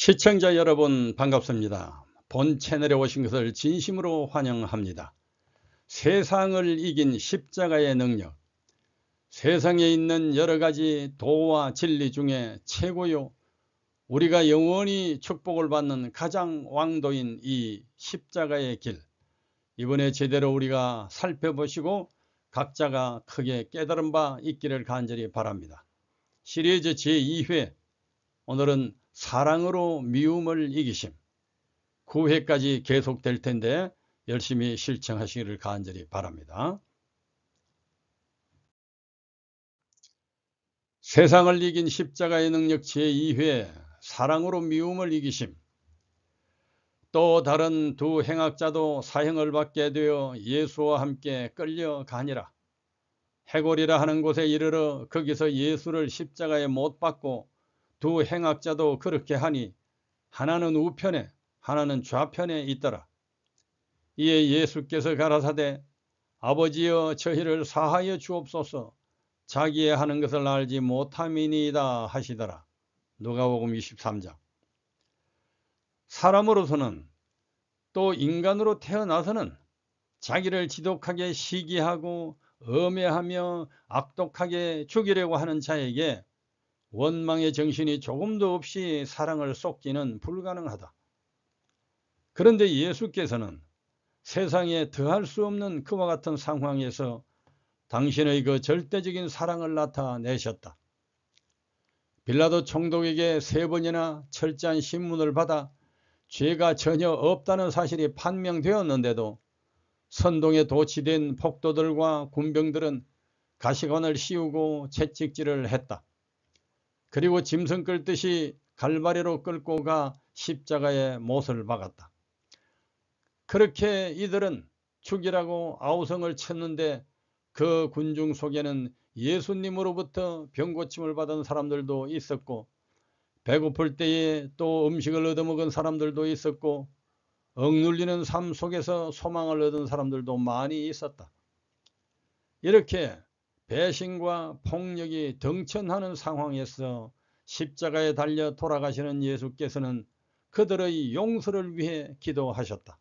시청자 여러분 반갑습니다. 본 채널에 오신 것을 진심으로 환영합니다. 세상을 이긴 십자가의 능력. 세상에 있는 여러가지 도와 진리 중에 최고요, 우리가 영원히 축복을 받는 가장 왕도인 이 십자가의 길, 이번에 제대로 우리가 살펴보시고 각자가 크게 깨달은 바 있기를 간절히 바랍니다. 시리즈 제2회, 오늘은 사랑으로 미움을 이기심, 9회까지 계속될 텐데 열심히 실천하시기를 간절히 바랍니다. 세상을 이긴 십자가의 능력 제2회, 사랑으로 미움을 이기심. 또 다른 두 행악자도 사형을 받게 되어 예수와 함께 끌려가니라. 해골이라 하는 곳에 이르러 거기서 예수를 십자가에 못 박고 두 행악자도 그렇게 하니 하나는 우편에 하나는 좌편에 있더라. 이에 예수께서 가라사대 아버지여 저희를 사하여 주옵소서, 자기의 하는 것을 알지 못함이니이다 하시더라. 누가복음 23장. 사람으로서는 또 인간으로 태어나서는 자기를 지독하게 시기하고 엄해하며 악독하게 죽이려고 하는 자에게 원망의 정신이 조금도 없이 사랑을 쏟기는 불가능하다. 그런데 예수께서는 세상에 더할 수 없는 그와 같은 상황에서 당신의 그 절대적인 사랑을 나타내셨다. 빌라도 총독에게 3번이나 철저한 신문을 받아 죄가 전혀 없다는 사실이 판명되었는데도 선동에 도취된 폭도들과 군병들은 가시관을 씌우고 채찍질을 했다. 그리고 짐승 끌듯이 갈바리로 끌고 가 십자가에 못을 박았다. 그렇게 이들은 죽이라고 아우성을 쳤는데 그 군중 속에는 예수님으로부터 병고침을 받은 사람들도 있었고, 배고플 때에 또 음식을 얻어먹은 사람들도 있었고, 억눌리는 삶 속에서 소망을 얻은 사람들도 많이 있었다. 이렇게 배신과 폭력이 등천하는 상황에서 십자가에 달려 돌아가시는 예수께서는 그들의 용서를 위해 기도하셨다.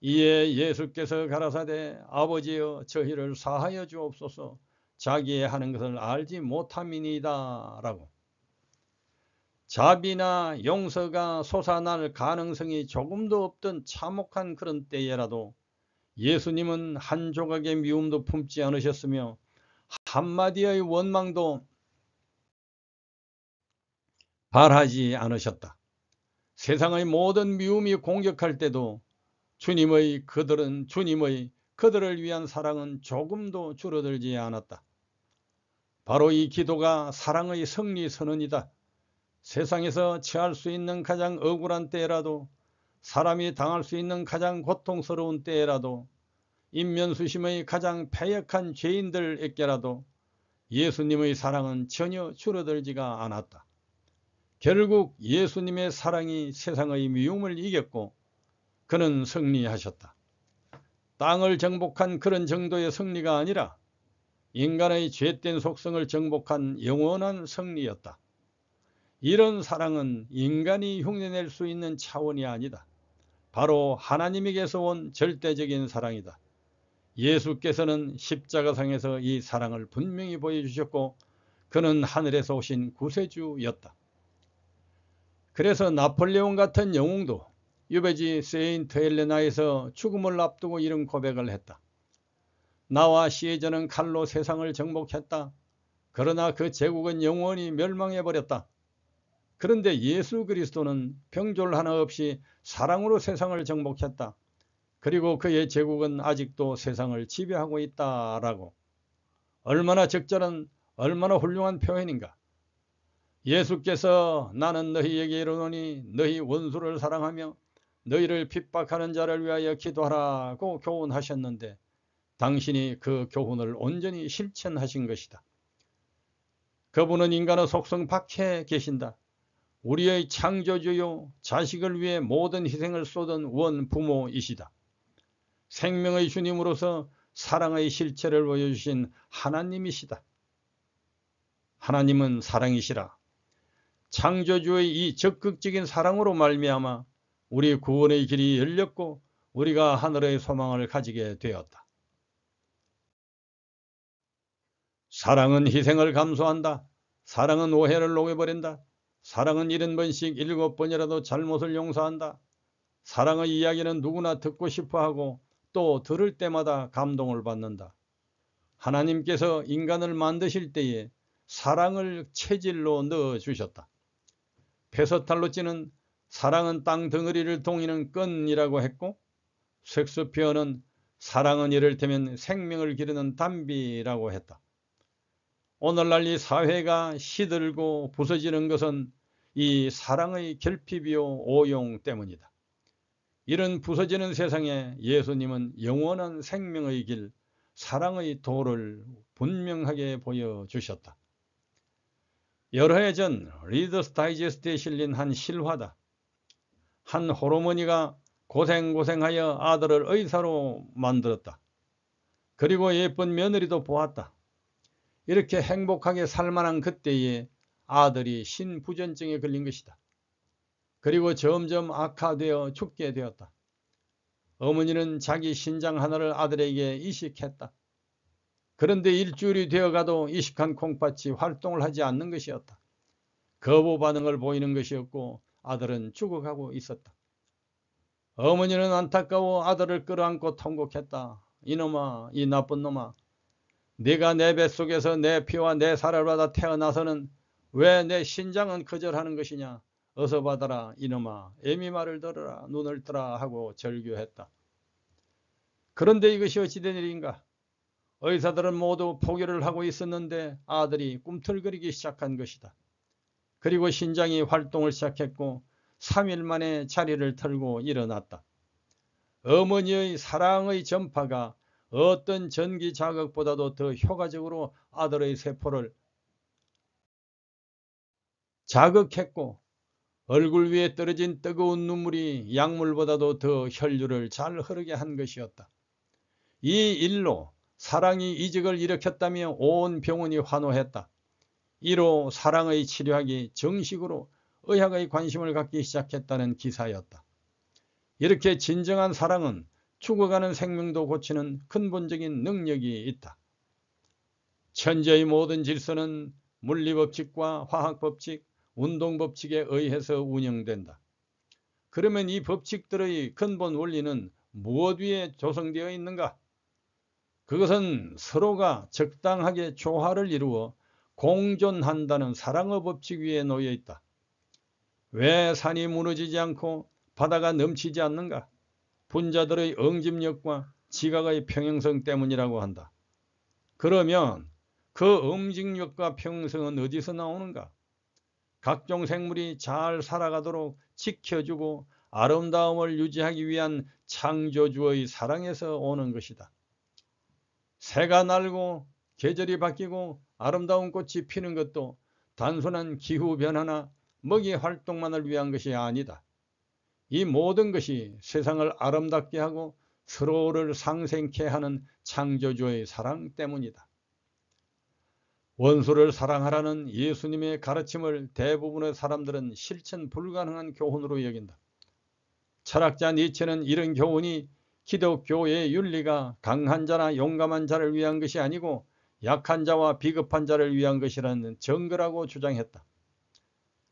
이에 예수께서 가라사대 아버지여 저희를 사하여 주옵소서, 자기의 하는 것을 알지 못함이니이다 라고. 자비나 용서가 솟아날 가능성이 조금도 없던 참혹한 그런 때에라도 예수님은 한 조각의 미움도 품지 않으셨으며 한마디의 원망도 발하지 않으셨다. 세상의 모든 미움이 공격할 때도 주님의 그들을 위한 사랑은 조금도 줄어들지 않았다. 바로 이 기도가 사랑의 승리 선언이다. 세상에서 처할 수 있는 가장 억울한 때라도, 사람이 당할 수 있는 가장 고통스러운 때라도, 인면수심의 가장 패역한 죄인들에게라도 예수님의 사랑은 전혀 줄어들지가 않았다. 결국 예수님의 사랑이 세상의 미움을 이겼고 그는 승리하셨다. 땅을 정복한 그런 정도의 승리가 아니라 인간의 죄된 속성을 정복한 영원한 승리였다. 이런 사랑은 인간이 흉내낼 수 있는 차원이 아니다. 바로 하나님에게서 온 절대적인 사랑이다. 예수께서는 십자가상에서 이 사랑을 분명히 보여주셨고 그는 하늘에서 오신 구세주였다. 그래서 나폴레옹 같은 영웅도 유배지 세인트 헬레나에서 죽음을 앞두고 이런 고백을 했다. 나와 시에저는 칼로 세상을 정복했다. 그러나 그 제국은 영원히 멸망해버렸다. 그런데 예수 그리스도는 병졸 하나 없이 사랑으로 세상을 정복했다. 그리고 그의 제국은 아직도 세상을 지배하고 있다라고. 얼마나 적절한, 얼마나 훌륭한 표현인가. 예수께서 나는 너희에게 이르노니 너희 원수를 사랑하며 너희를 핍박하는 자를 위하여 기도하라고 교훈하셨는데 당신이 그 교훈을 온전히 실천하신 것이다. 그분은 인간의 속성 밖에 계신다. 우리의 창조주요, 자식을 위해 모든 희생을 쏟은 원부모이시다. 생명의 주님으로서 사랑의 실체를 보여주신 하나님이시다. 하나님은 사랑이시라. 창조주의 이 적극적인 사랑으로 말미암아 우리 구원의 길이 열렸고 우리가 하늘의 소망을 가지게 되었다. 사랑은 희생을 감수한다. 사랑은 오해를 녹여버린다. 사랑은 70번씩 7번이라도 잘못을 용서한다. 사랑의 이야기는 누구나 듣고 싶어하고 또 들을 때마다 감동을 받는다. 하나님께서 인간을 만드실 때에 사랑을 체질로 넣어주셨다. 페서탈로찌는 사랑은 땅 덩어리를 동이는 끈이라고 했고, 섹스피어는 사랑은 이를테면 생명을 기르는 담비라고 했다. 오늘날 이 사회가 시들고 부서지는 것은 이 사랑의 결핍이요 오용 때문이다. 이런 부서지는 세상에 예수님은 영원한 생명의 길, 사랑의 도를 분명하게 보여주셨다. 여러 해 전 리더스 다이제스트에 실린 한 실화다. 한 호르머니가 고생하여 아들을 의사로 만들었다. 그리고 예쁜 며느리도 보았다. 이렇게 행복하게 살만한 그때에 아들이 신부전증에 걸린 것이다. 그리고 점점 악화되어 죽게 되었다. 어머니는 자기 신장 하나를 아들에게 이식했다. 그런데 일주일이 되어가도 이식한 콩팥이 활동을 하지 않는 것이었다. 거부 반응을 보이는 것이었고 아들은 죽어가고 있었다. 어머니는 안타까워 아들을 끌어안고 통곡했다. 이놈아, 이 나쁜 놈아, 네가 내 뱃속에서 내 피와 내 살을 받아 태어나서는 왜 내 신장은 거절하는 것이냐. 어서 받아라 이놈아, 애미 말을 들어라, 눈을 뜨라 하고 절규했다. 그런데 이것이 어찌 된 일인가. 의사들은 모두 포기를 하고 있었는데 아들이 꿈틀거리기 시작한 것이다. 그리고 신장이 활동을 시작했고 3일 만에 자리를 털고 일어났다. 어머니의 사랑의 전파가 어떤 전기 자극보다도 더 효과적으로 아들의 세포를 자극했고 얼굴 위에 떨어진 뜨거운 눈물이 약물보다도 더 혈류를 잘 흐르게 한 것이었다. 이 일로 사랑이 이적을 일으켰다며 온 병원이 환호했다. 이로 사랑의 치료학이 정식으로 의학의 관심을 갖기 시작했다는 기사였다. 이렇게 진정한 사랑은 죽어가는 생명도 고치는 근본적인 능력이 있다. 천지의 모든 질서는 물리법칙과 화학법칙, 운동법칙에 의해서 운영된다. 그러면 이 법칙들의 근본 원리는 무엇 위에 조성되어 있는가? 그것은 서로가 적당하게 조화를 이루어 공존한다는 사랑의 법칙 위에 놓여 있다. 왜 산이 무너지지 않고 바다가 넘치지 않는가? 분자들의 응집력과 지각의 평행성 때문이라고 한다. 그러면 그 응집력과 평행성은 어디서 나오는가? 각종 생물이 잘 살아가도록 지켜주고 아름다움을 유지하기 위한 창조주의 사랑에서 오는 것이다. 새가 날고 계절이 바뀌고 아름다운 꽃이 피는 것도 단순한 기후변화나 먹이 활동만을 위한 것이 아니다. 이 모든 것이 세상을 아름답게 하고 서로를 상생케 하는 창조주의 사랑 때문이다. 원수를 사랑하라는 예수님의 가르침을 대부분의 사람들은 실천 불가능한 교훈으로 여긴다. 철학자 니체는 이런 교훈이 기독교의 윤리가 강한 자나 용감한 자를 위한 것이 아니고 약한 자와 비겁한 자를 위한 것이라는 정거라고 주장했다.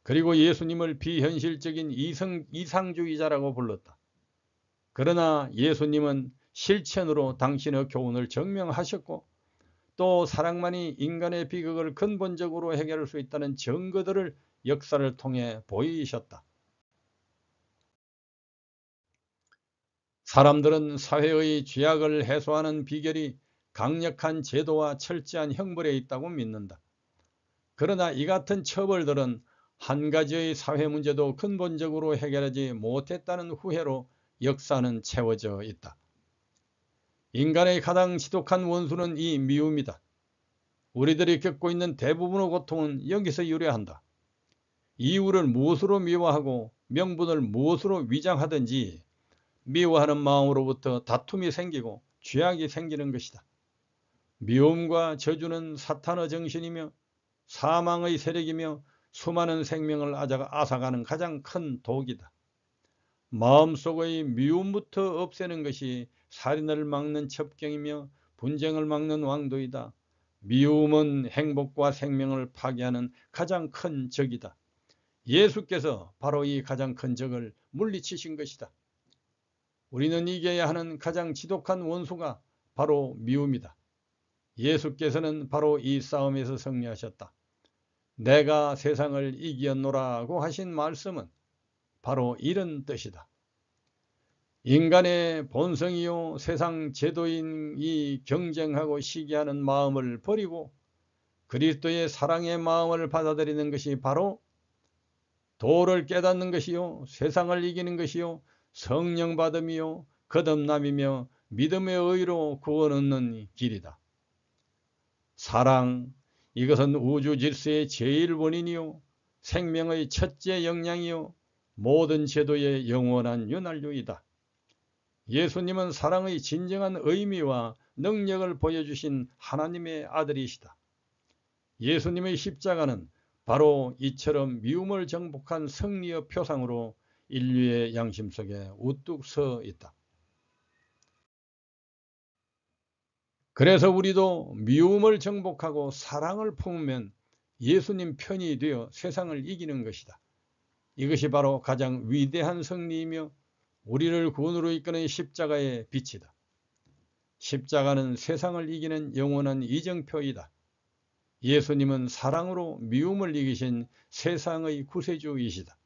그리고 예수님을 비현실적인 이상주의자라고 불렀다. 그러나 예수님은 실천으로 당신의 교훈을 증명하셨고 또 사랑만이 인간의 비극을 근본적으로 해결할 수 있다는 증거들을 역사를 통해 보이셨다. 사람들은 사회의 죄악을 해소하는 비결이 강력한 제도와 철저한 형벌에 있다고 믿는다. 그러나 이 같은 처벌들은 한 가지의 사회 문제도 근본적으로 해결하지 못했다는 후회로 역사는 채워져 있다. 인간의 가장 지독한 원수는 이 미움이다. 우리들이 겪고 있는 대부분의 고통은 여기서 유래한다. 이유를 무엇으로 미워하고 명분을 무엇으로 위장하든지 미워하는 마음으로부터 다툼이 생기고 죄악이 생기는 것이다. 미움과 저주는 사탄의 정신이며 사망의 세력이며 수많은 생명을 앗아가는 가장 큰 독이다. 마음속의 미움부터 없애는 것이 살인을 막는 첩경이며 분쟁을 막는 왕도이다. 미움은 행복과 생명을 파괴하는 가장 큰 적이다. 예수께서 바로 이 가장 큰 적을 물리치신 것이다. 우리는 이겨야 하는 가장 지독한 원수가 바로 미움이다. 예수께서는 바로 이 싸움에서 승리하셨다. 내가 세상을 이겼노라고 하신 말씀은 바로 이런 뜻이다. 인간의 본성이요 세상 제도인이 경쟁하고 시기하는 마음을 버리고 그리스도의 사랑의 마음을 받아들이는 것이 바로 도를 깨닫는 것이요 세상을 이기는 것이요 성령 받음이요 거듭남이며 믿음의 의로 구원 얻는 길이다. 사랑, 이것은 우주 질서의 제일 원인이요 생명의 첫째 역량이요 모든 제도의 영원한 윤활유이다. 예수님은 사랑의 진정한 의미와 능력을 보여주신 하나님의 아들이시다. 예수님의 십자가는 바로 이처럼 미움을 정복한 승리의 표상으로 인류의 양심 속에 우뚝 서 있다. 그래서 우리도 미움을 정복하고 사랑을 품으면 예수님 편이 되어 세상을 이기는 것이다. 이것이 바로 가장 위대한 승리이며 우리를 구원으로 이끄는 십자가의 빛이다. 십자가는 세상을 이기는 영원한 이정표이다. 예수님은 사랑으로 미움을 이기신 세상의 구세주이시다.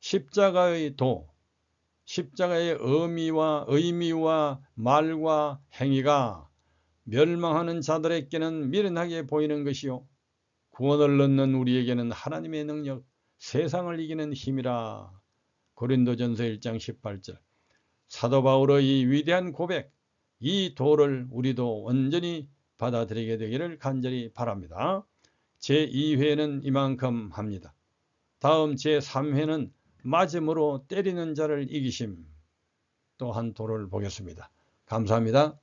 십자가의 도, 십자가의 의미와 말과 행위가 멸망하는 자들에게는 미련하게 보이는 것이요 구원을 얻는 우리에게는 하나님의 능력, 세상을 이기는 힘이라. 고린도전서 1장 18절. 사도 바울의 이 위대한 고백, 이 도를 우리도 온전히 받아들이게 되기를 간절히 바랍니다. 제2회는 이만큼 합니다. 다음 제3회는 맞음으로 때리는 자를 이기심, 또 한 도를 보겠습니다. 감사합니다.